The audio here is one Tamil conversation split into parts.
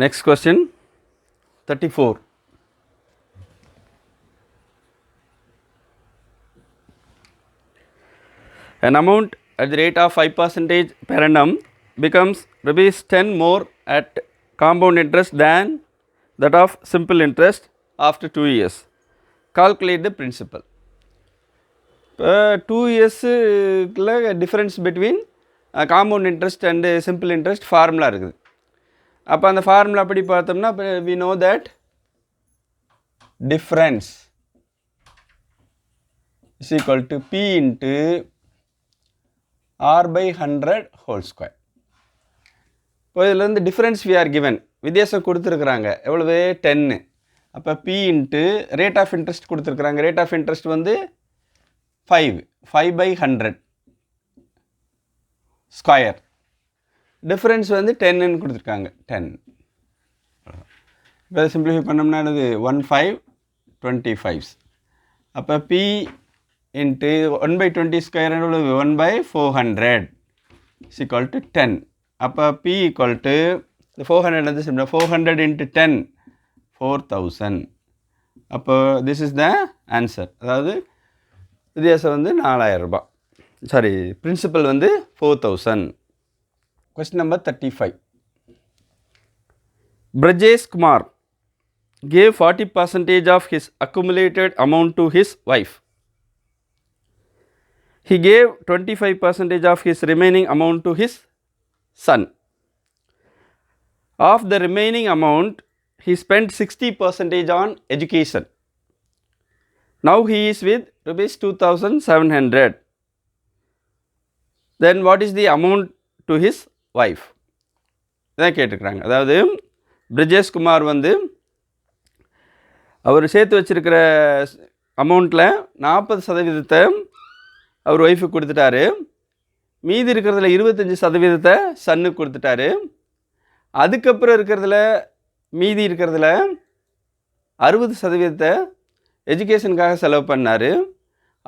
Next question 34. An amount at the rate of 5% per annum becomes rupees 10 more at compound interest than that of simple interest after 2 years. Calculate the principal. 2 years difference between compound interest and simple interest formula இருக்குது. அப்போ அந்த ஃபார்முலா அப்படி பார்த்தோம்னா we know that difference is equal to P into R by 100 whole square. இப்போ இதில் வந்து டிஃப்ரென்ஸ் we are given, வித்தியாசம் கொடுத்துருக்குறாங்க எவ்வளவு 10. அப்போ P into rate of interest கொடுத்துருக்குறாங்க. ரேட் ஆஃப் இன்ட்ரெஸ்ட் வந்து 5 by 100 ஸ்கொயர். டிஃப்ரென்ஸ் வந்து 10ன்னு கொடுத்துருக்காங்க 10. இப்போ சிம்பிளிஃபை பண்ணோம்னா என்னது 1525. அப்போ P இன்ட்டு 1/20 ஸ்கொயர் எவ்வளவு 1/400 is equal to 10. அப்போ P equal to 400 வந்து சிம்பிள் 400 into 10 4000. அப்போ this is the answer. அதாவது வித்தியாசம் வந்து 4000 ரூபாய். சாரி, பிரின்சிபல் வந்து 4000. Question number 35. Brajesh Kumar gave 40% of his accumulated amount to his wife. He gave 25% of his remaining amount to his son. Of the remaining amount, he spent 60% on education. Now he is with rupees 2700. Then what is the amount to his wife? இதான் கேட்டுக்கிறாங்க. அதாவது பிரிஜேஷ் குமார் வந்து அவர் சேர்த்து வச்சிருக்கிற அமௌண்ட்டில் 40% அவர் ஒய்ஃபுக்கு கொடுத்துட்டாரு. மீதி இருக்கிறதுல 25% சன்னுக்கு கொடுத்துட்டாரு. அதுக்கப்புறம் இருக்கிறதுல மீதி இருக்கிறதுல 60% எஜுகேஷனுக்காக செலவு பண்ணார்.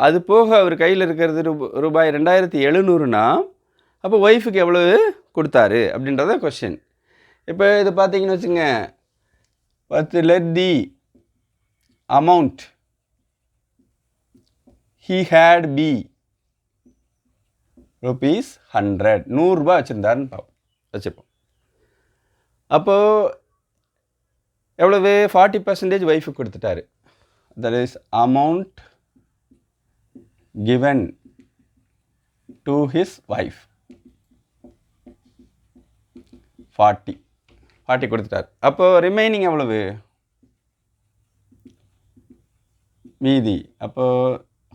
அது போக அவர் கையில் இருக்கிறது ரூபாய் 2700னா அப்போ ஒய்ஃபுக்கு எவ்வளவு கொடுத்தாரு அப்படின்றத கொஸ்டின். இப்போ இது பார்த்தீங்கன்னு வச்சுங்க, let the amount he had be rupees 100. 100 ரூபாய் வச்சுருந்தாருன்னு வச்சுப்போம். அப்போது எவ்வளவு 40% ஒய்ஃபுக்கு கொடுத்துட்டாரு. that is amount given to his wife 40 கொடுத்துட்டார். அப்போ ரிமைனிங் எவ்வளவு மீதி? அப்போ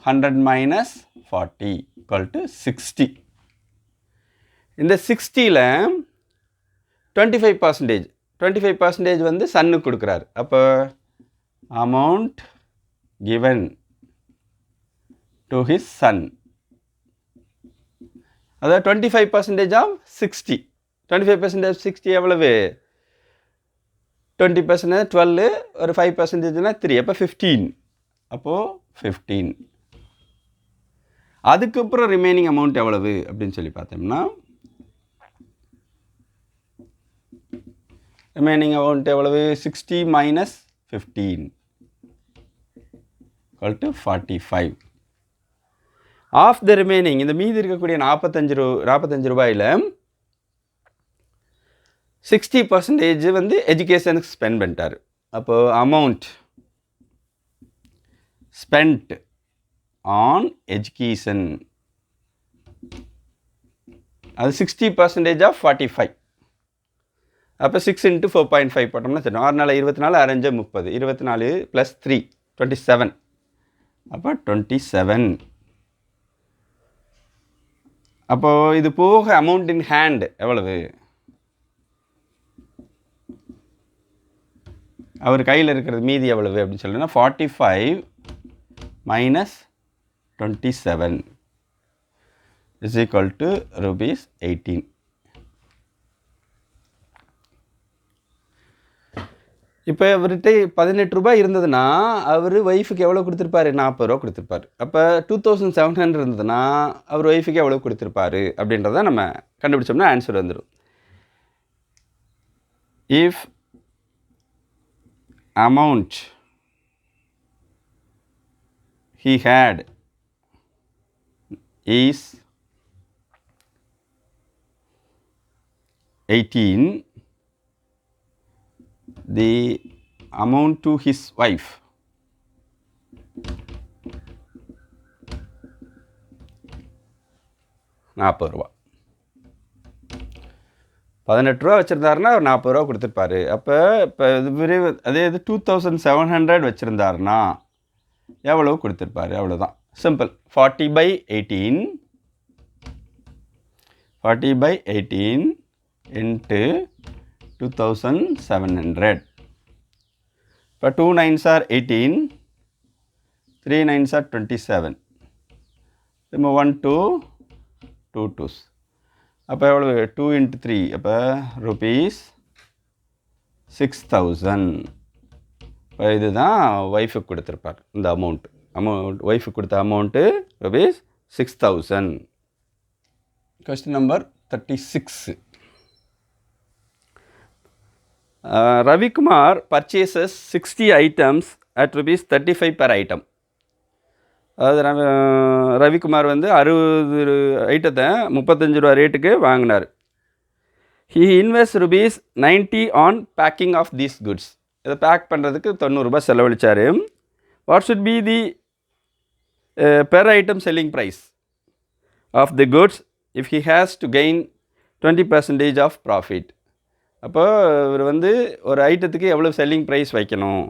100 minus 40 equal to 60. இந்த 60ல் 25% வந்து சன்னுக்கு கொடுக்குறாரு. அப்போ amount given to his son, அதாவது 25% of 60. 25% of 60 எவ்வளவு 20% 12, ஒரு 5%னா 3, அப்போ 15. அப்போது 15. அதுக்கப்புறம் ரிமைனிங் அமௌண்ட் எவ்வளவு அப்படின்னு சொல்லி பார்த்தோம்னா ரிமைனிங் அமௌண்ட் எவ்வளவு 60 minus 15 equal to 45. Of the remaining, இந்த மீதி இருக்கக்கூடிய 45 ரூபாயில் 60% வந்து எஜுகேஷனுக்கு ஸ்பெண்ட் பண்ணிட்டார். அப்போது அமௌண்ட் ஸ்பெண்ட் ஆன் எஜுகேஷன் அது 60% ஆஃப் 45. அப்போ 6 into 4.5 போட்டோம்னா தெரியும். 6 நாள் 24, 6 30, 24 + 3 27. அப்போ 27. அப்போது இது போக அமௌண்ட் இன் ஹேண்ட் எவ்வளவு? அவர் கையில் இருக்கிறது மீதி எவ்வளவு அப்படின்னு சொல்லுன்னா 45 minus 27 is equal to rupees 18. இப்போ அவர்கிட்ட 18 ரூபாய் இருந்ததுன்னா அவர் ஒய்ஃபுக்கு எவ்வளோ கொடுத்துருப்பாரு? 40 ரூபா கொடுத்துருப்பாரு. அப்போ 2700 இருந்ததுன்னா அவர் ஒய்ஃபுக்கு எவ்வளோ கொடுத்துருப்பாரு அப்படின்றத நம்ம கண்டுபிடிச்சோம்னா ஆன்சர் வந்துடும். If amount he had is 18, the amount to his wife ₹40. 18 ரூபா வச்சுருந்தாருன்னா அவர் 40 ரூபா கொடுத்துருப்பாரு. அப்போ இப்போ இது அதே இது 2700 வச்சுருந்தாருன்னா எவ்வளவு கொடுத்துருப்பாரு? அவ்வளோதான், சிம்பிள். 40/18 into 2700. இப்போ 2 9s are 18, 3 9s are 27. நம்ம 1 2 2 2s. அப்போ எவ்வளவு? 2 into 3, அப்போ ₹6000. இப்போ இதுதான் ஒய்ஃபுக்கு கொடுத்துருப்பார். இந்த அமௌண்ட் ஒய்ஃபுக்கு கொடுத்த amount ₹6000. Question number 36. Ravi Kumar purchases 60 items at ₹35 per item. அதாவது ரவிக்குமார் வந்து 60 ஐட்டத்தை 35 ரூபா ரேட்டுக்கு வாங்கினார். He invests ₹90 on packing of these goods. இதை பேக் பண்ணுறதுக்கு 90 ரூபாய் செலவழித்தார். What should be the per item selling price of the goods if he has to gain 20% of profit? அப்போ இவர் வந்து ஒரு ஐட்டத்துக்கு எவ்வளோ செல்லிங் ப்ரைஸ் வைக்கணும்,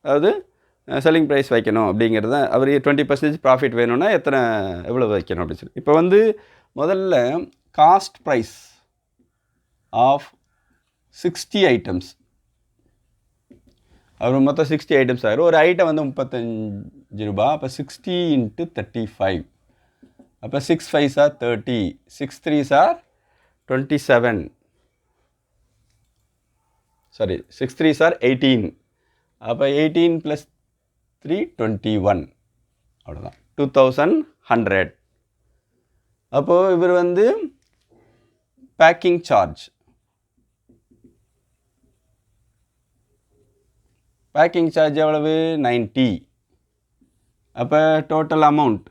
அதாவது செல்லிங் ப்ரைஸ் வைக்கணும் அப்படிங்கிறது தான். அவர் 20% ப்ராஃபிட் வேணும்னா எவ்வளோ வைக்கணும் அப்படின்னு சொல்லி. இப்போ வந்து முதல்ல காஸ்ட் ப்ரைஸ் ஆஃப் 60 ஐட்டம்ஸ், அவர் மொத்தம் 60 ஐட்டம்ஸ் ஆகிரும். ஒரு ஐட்டம் வந்து 35 ரூபா. அப்போ 60 into 35, அப்போ 6 5s are 30, 6 3s are 27, sorry 6 3s are 18. அப்போ 18 + 3 21, அவ்வளோதான் 2100. அப்போது இவர் வந்து பேக்கிங் சார்ஜ் எவ்வளவு? 90. அப்போ டோட்டல் அமௌண்ட்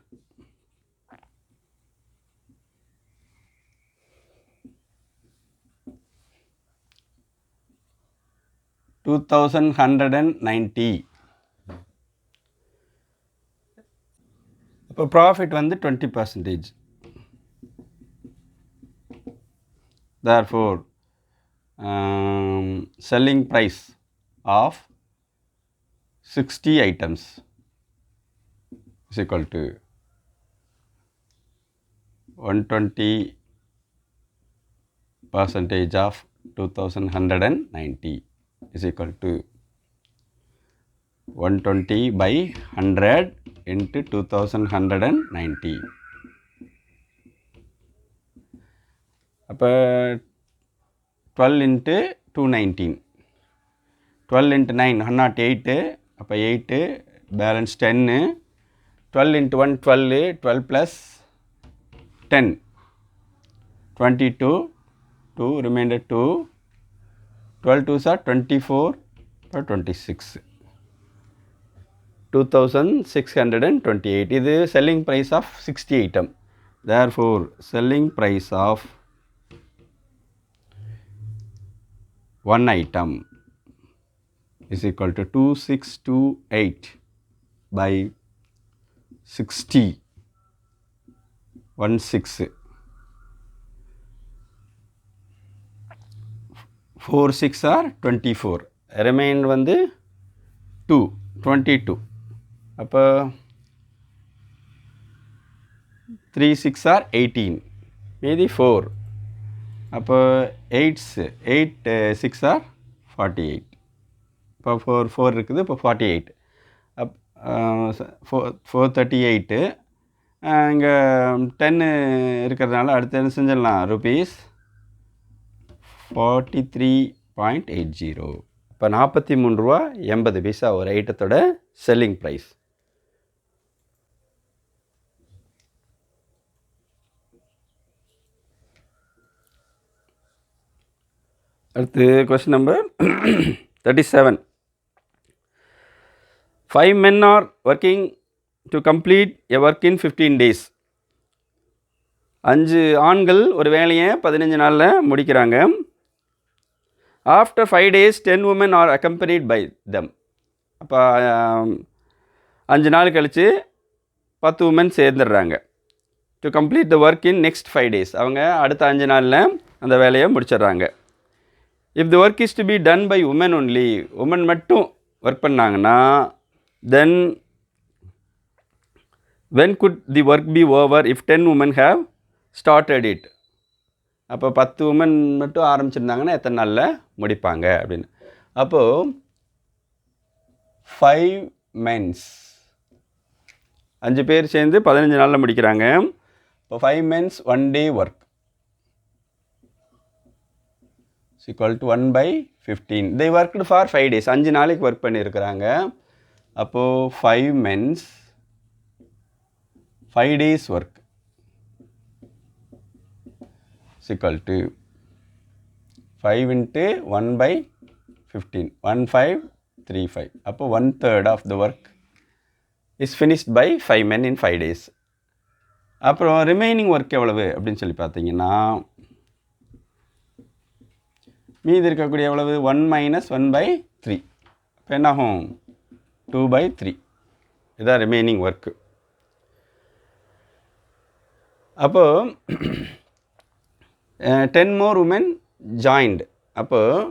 $2190. அப்போ ப்ராஃபிட் வந்து 20%. therefore selling price of 60 items is equal to 120% of 2190 is equal to 120/100 into 2190. அப்போ 12 into 219, 12 into 9 108. அப்போ 8 balance 10, 12 into 1 12, 12 plus 10 22, 2 remainder 2, 12 2s are 24 or 26, 2628. இது selling price of 60 item. therefore selling price of one item is equal to 2628 by 60, 16. 4 6 are 24, remain வந்து 2 22. அப்போ 3 6 are 18, மீதி 4. அப்போ 8 6 are 48. இப்போ 4 இருக்குது. இப்போ 48. 438. இங்கே 10 இருக்கிறதுனால அடுத்து என்ன செஞ்சிடலாம்? ₹43.80. இப்போ ₹43.80 ஒரு ஐட்டத்தோட செல்லிங் ப்ரைஸ். அடுத்து question number 37. 5 men are working to complete a work in 15 days. 5 ஆண்கள் ஒரு வேலையை 15 நாளில் முடிக்கிறாங்க. After 5 days 10 women are accompanied by them. அப்போ 5 நாள் கழித்து 10 உமன் சேர்ந்துடுறாங்க. To complete the work in next 5 days. அவங்க அடுத்த 5 நாளில் அந்த வேலையை முடிச்சிடுறாங்க. If the work is to be done by women only, women மட்டும் ஒர்க் பண்ணாங்கன்னா then when could the work be over if 10 women have started it? அப்போ 10 உமன் மட்டும் ஆரம்பிச்சிருந்தாங்கன்னா எத்தனை நாளில் முடிப்பாங்க அப்படின்னு. அப்போது 5 men 5 பேர் சேர்ந்து 15 நாளில் முடிக்கிறாங்க. இப்போ 5 men 1 day work is equal to 1/15. they worked for 5 days. 5 நாளைக்கு ஒர்க் பண்ணியிருக்கிறாங்க. அப்போது 5 men 5 days work is equal to 5 into 1/15. 1535. அப்போ 1/3 of the work is finished by 5 men in 5 days. அப்புறம் ரிமைனிங் ஒர்க் எவ்வளவு அப்படின்னு சொல்லி பார்த்தீங்கன்னா மீதி இருக்கக்கூடிய எவ்வளவு 1 - 1/3. இப்போ என்னாகும் 2/3. இதுதான் ரிமைனிங் ஒர்க்கு. அப்போது 10 more women joined. அப்போது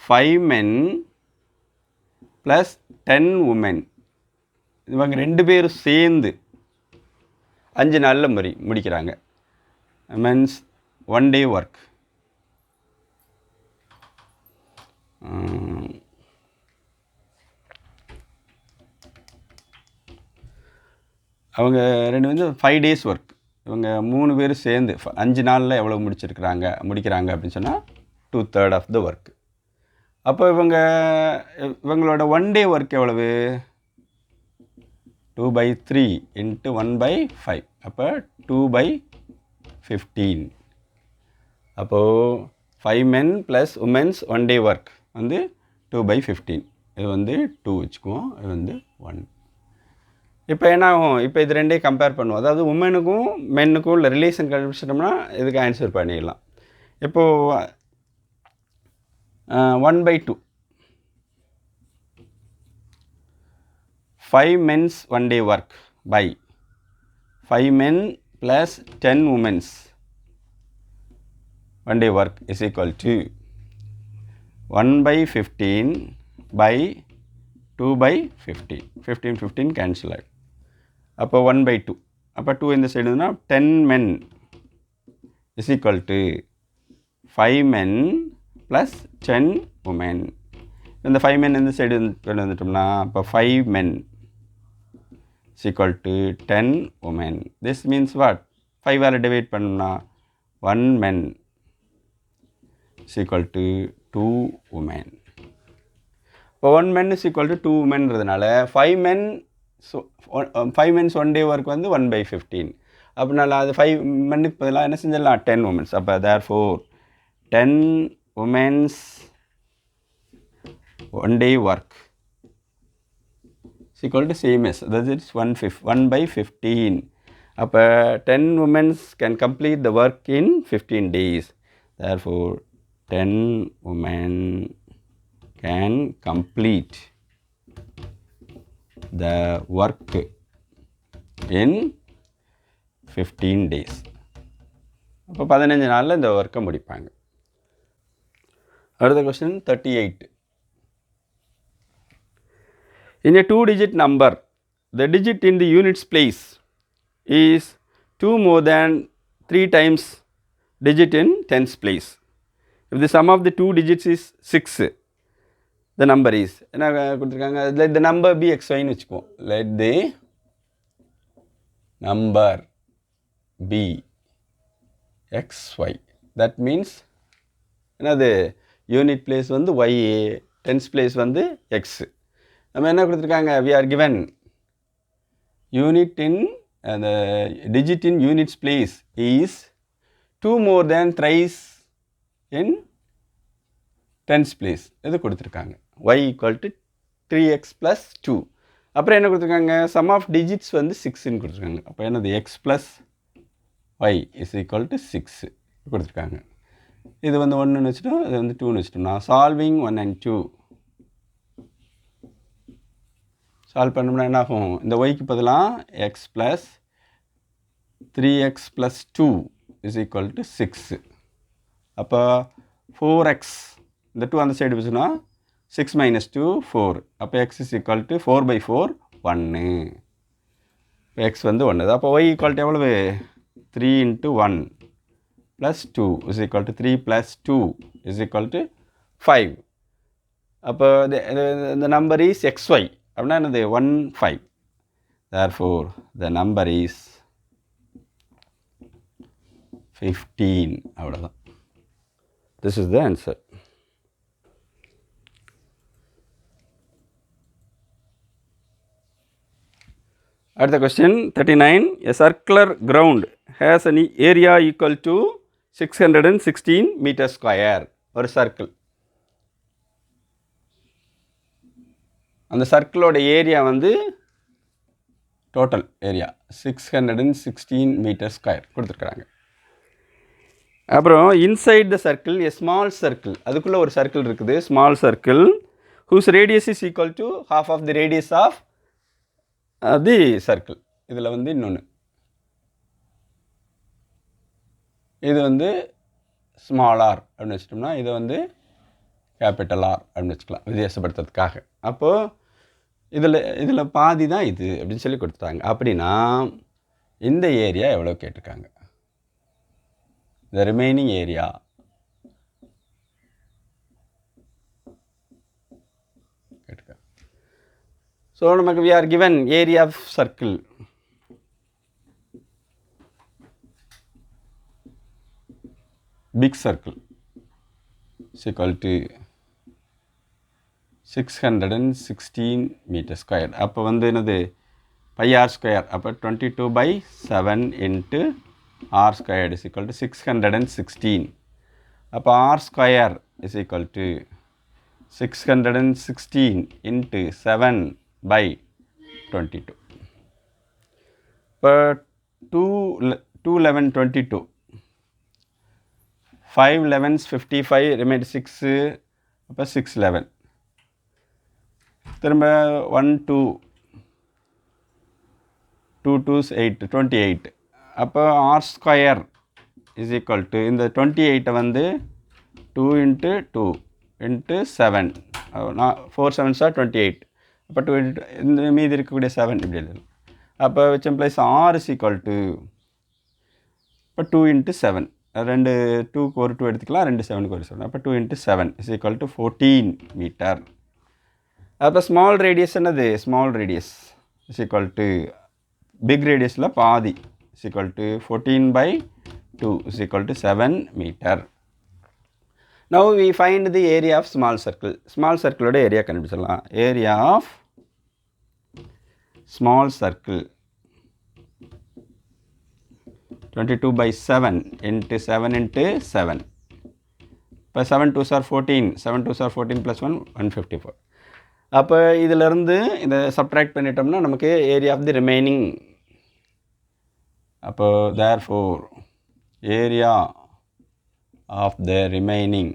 5 men + 10 women இவங்க 2 பேரும் சேர்ந்து 5 நாளில் முடிக்கிறாங்க. Means 1 day work. அவங்க 2 5 days ஒர்க். இவங்க 3 பேர் சேர்ந்து 5 நாளில் எவ்வளோ முடிக்கிறாங்க அப்படின்னு சொன்னால் 2/3 of the ஒர்க். அப்போ இவங்களோட 1 day ஒர்க் எவ்வளவு 2/3 into 1/5. அப்போ 2/15. அப்போது 5 men + women's 1 day ஒர்க் வந்து 2/15. இது 2 வச்சுக்குவோம். இது 1. இப்போ என்ன ஆகும், இப்போ இது ரெண்டையும் கம்பேர் பண்ணுவோம். அதாவது உமனுக்கும் மென்னுக்கும் உள்ள ரிலேஷன் கண்டுபிடிச்சிட்டோம்னா இதுக்கு ஆன்சர் பண்ணிடலாம். இப்போது 1/2. 5 men's 1 day work by 5 men + 10 women's 1 day work is equal to 1/15 by 2/15. 15 cancel out. அப்போ 1/2. அப்போ 2 இந்த சைடு இருந்ததுன்னா 10 men is equal to 5 men + 10 women. இந்த 5 men இந்த சைடு வந்துட்டோம்னா அப்போ 5 men is equal to 10 women. This means what? 5 all divide பண்ணோம்னா 1 men is equal to 2 women. இப்போ 1 men is equal to 2 womenன்றதுனால 5 men 5 men's 1 day work 1/15. அப்படினால அது 5 menக்கு பதிலாக என்ன செஞ்சிடலாம் 10 women's. அப்போ therefore 10 women's 1 day work is equal to same as that is 1/15. அப்போ 10 women can complete the work in 15 days. Therefore 10 women can complete the work in 15 days. அப்போ 15 நாளில் இந்த ஒர்க்கை முடிப்பாங்க. அடுத்த question 38. In a 2-digit number, the digit in the units place is 2 more than 3 times digit in tens place. If the sum of the 2 digits is 6, the number is என்ன கொடுத்துருக்காங்க, let the number be xy ன்னு வச்சுக்குவோம். let the number be xy. that means என்னது unit place y, tense place x. நம்ம என்ன கொடுத்துருக்காங்க, we are given unit in the digit in units place is 2 more than thrice in tense place இது கொடுத்துருக்காங்க. y = 3x + 2. அப்புறம் என்ன கொடுத்துருக்காங்க, சம் ஆஃப் டிஜிட்ஸ் வந்து 6ன்னு கொடுத்துருக்காங்க. அப்போ என்னது x + y = 6 கொடுத்துருக்காங்க. இது வந்து 1ன்னு வச்சுட்டோம், இது வந்து 2ன்னு வச்சுட்டோம்னா சால்விங் 1 and 2 சால்வ் பண்ணோம்னா என்ன ஆகும், இந்த ஒய்க்கு பதிலாக x + 3x + 2 = 6. அப்போ 4x இந்த 2 அந்த சைடு வச்சுன்னா 6 - 2 4. அப்போ x = 4/4 1. இப்போ x வந்து 1. அப்போ y = எவ்வளவு, 3 × 1 + 2 = 3 + 2 = 5. அப்போ the number is xy அப்படின்னா என்னது 1 5. therefore the number is 15. அவ்வளோதான். this is the answer. அடுத்த question 39. A circular ground has an area equal to 616 meter square. ஒரு சர்க்கிள், அந்த சர்க்கிளோட ஏரியா வந்து டோட்டல் ஏரியா 616 மீட்டர் ஸ்கொயர் கொடுத்துருக்குறாங்க. அப்புறம் inside the circle a small circle, அதுக்குள்ளே ஒரு சர்க்கிள் இருக்குது, small circle whose radius is equal to half of the radius of the circle. இதில் வந்து இன்னொன்று, இது வந்து ஸ்மால் ஆர் அப்படின்னு வச்சிட்டோம்னா இதை வந்து கேபிட்டல் ஆர் அப்படின்னு வச்சுக்கலாம் வித்தியாசப்படுத்துறதுக்காக. அப்போது இதில் பாதி தான் இது அப்படின்னு சொல்லி கொடுத்துட்டாங்க. அப்படின்னா இந்த ஏரியா எவ்வளோ கேட்டிருக்காங்க, the remaining area கேட்டிருக்காங்க. ஸோ நமக்கு we are given area of circle big circle is equal to 616 meter square. அப்போ வந்து என்னது pi r square, அப்போ 22/7 into r squared is equal to 616. அப்போ r square is equal to 616 into 7/22. இப்போ 2 11 22, 5 11s 55, remainder 6, அப்போ 6 11. திரும்ப 1 2 2 2s 8 28. அப்போ r square is equal to இந்த 28 வந்து 2 into 2 into 7, 4 7s are 28. அப்போ 2 இந்த மீதி இருக்கக்கூடிய 7 இப்படி எழுதணும். அப்போ which implies r is equal to இப்போ 2 into 7, ரெண்டு 2க்கு ஒரு 2 எடுத்துக்கலாம், ரெண்டு 7க்கு ஒரு 7. அப்போ 2 into 7 is equal to 14 metre. அப்போ ஸ்மால் ரேடியஸ் என்னது, small radius is equal to big ரேடியஸில் பாதி is equal to 14/2 is equal to 7 metre. Now we find the area of small circle. Small சர்க்கிளோட ஏரியா கண்டுபிடிச்சிடலாம். Area of small circle 22/7 into 7 into 7. இப்போ 7 2s are 14, 7 2s are 14 + 1 154. அப்போ இதிலிருந்து இதை சப்ட்ராக்ட் பண்ணிட்டோம்னா நமக்கு ஏரியா ஆஃப் தி ரிமைனிங். அப்போ therefore area of the remaining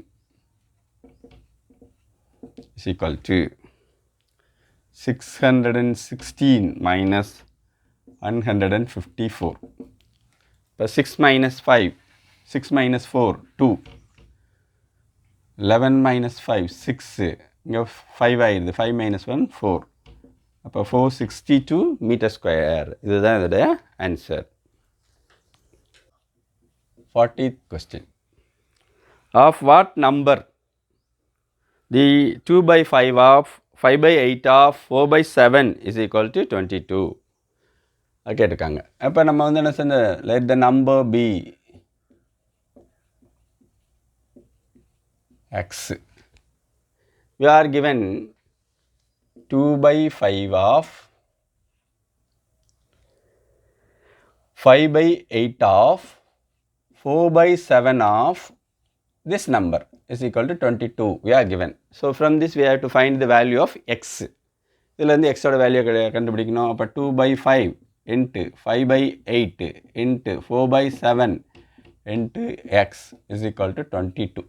is equal to 616 minus 154. இப்போ 6 minus 5, 6 minus 4 2, 11 minus 5 6, இங்கே 5 ஆயிடுது, 5 minus 1 4. அப்போ 462 மீட்டர் ஸ்கொயர். இதுதான் இதோட answer. 40th question. Of what number the 2/5 of 5/8 of 4/7 is equal to 22? அது கேட்டிருக்காங்க. அப்போ நம்ம வந்து என்ன செஞ்ச, let the number be x. We are given 2/5 of 5/8 of 4/7 of this number is equal to 22 we are given. So from this we have to find the value of x. இதிலேருந்து x ஓட வேல்யூ கண்டுபிடிக்கணும். அப்போ 2/5 into 5/8 into 4/7 into x is equal to 22.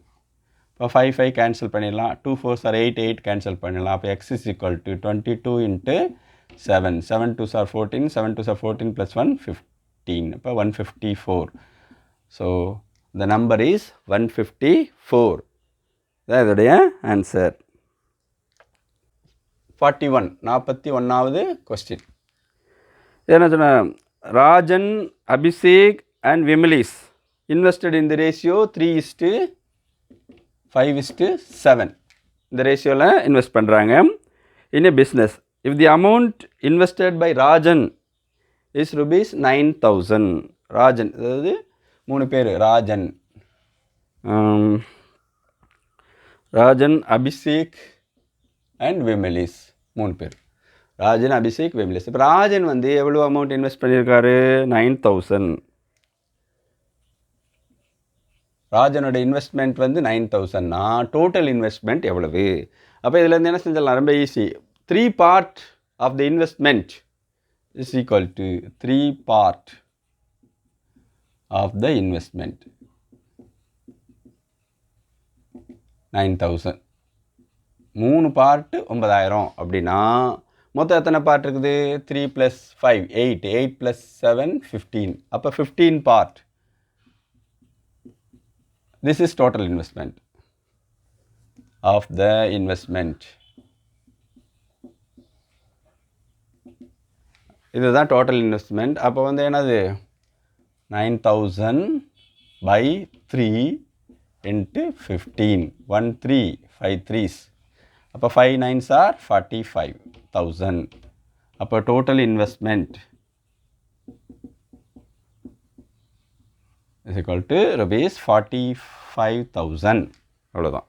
இப்போ 5 கேன்சல் பண்ணிடலாம். 2 4s are 8 8 கேன்சல் பண்ணிடலாம். அப்போ x is equal to 22 into 7 7 2s are 14 7 2s are 14 plus 1 15. அப்போ 154. So the number is 154. That is the answer. 41வது question. என்ன சொன்ன, Rajan, Abhishek and Vimlis invested in the ratio 3:5:7. இந்த ரேஷியோவில் இன்வெஸ்ட் பண்ணுறாங்க in a business. If the amount invested by Rajan is rupees 9,000. Rajan, அதாவது 3 பேர், ராஜன், அபிஷேக் அண்ட் விமலிஸ், 3 பேர். ராஜன், அபிஷேக், விமலிஸ். இப்போ ராஜன் வந்து எவ்வளோ அமௌண்ட் இன்வெஸ்ட் பண்ணியிருக்காரு? 9,000. ராஜனோட இன்வெஸ்ட்மெண்ட் வந்து 9,000னா டோட்டல் இன்வெஸ்ட்மெண்ட் எவ்வளவு? அப்போ இதுலேருந்து என்ன செஞ்சிடலாம், ரொம்ப easy. 3 part of the investment is equal to 3 part of the investment. 9,000. 3 part 9,000 அப்படின்னா மொத்தம் எத்தனை பார்ட் இருக்குது? 3 + 5 8 8 + 7 15. அப்போ 15 part. This is total investment of the investment. இதுதான் டோட்டல் இன்வெஸ்ட்மெண்ட். அப்போ வந்து என்னது, 9,000 by 3 into 15. 1 3 5 3s. அப்போ 5 9s are 45,000. அப்போ total investment is equal to rupees 45,000. அவ்வளோதான்.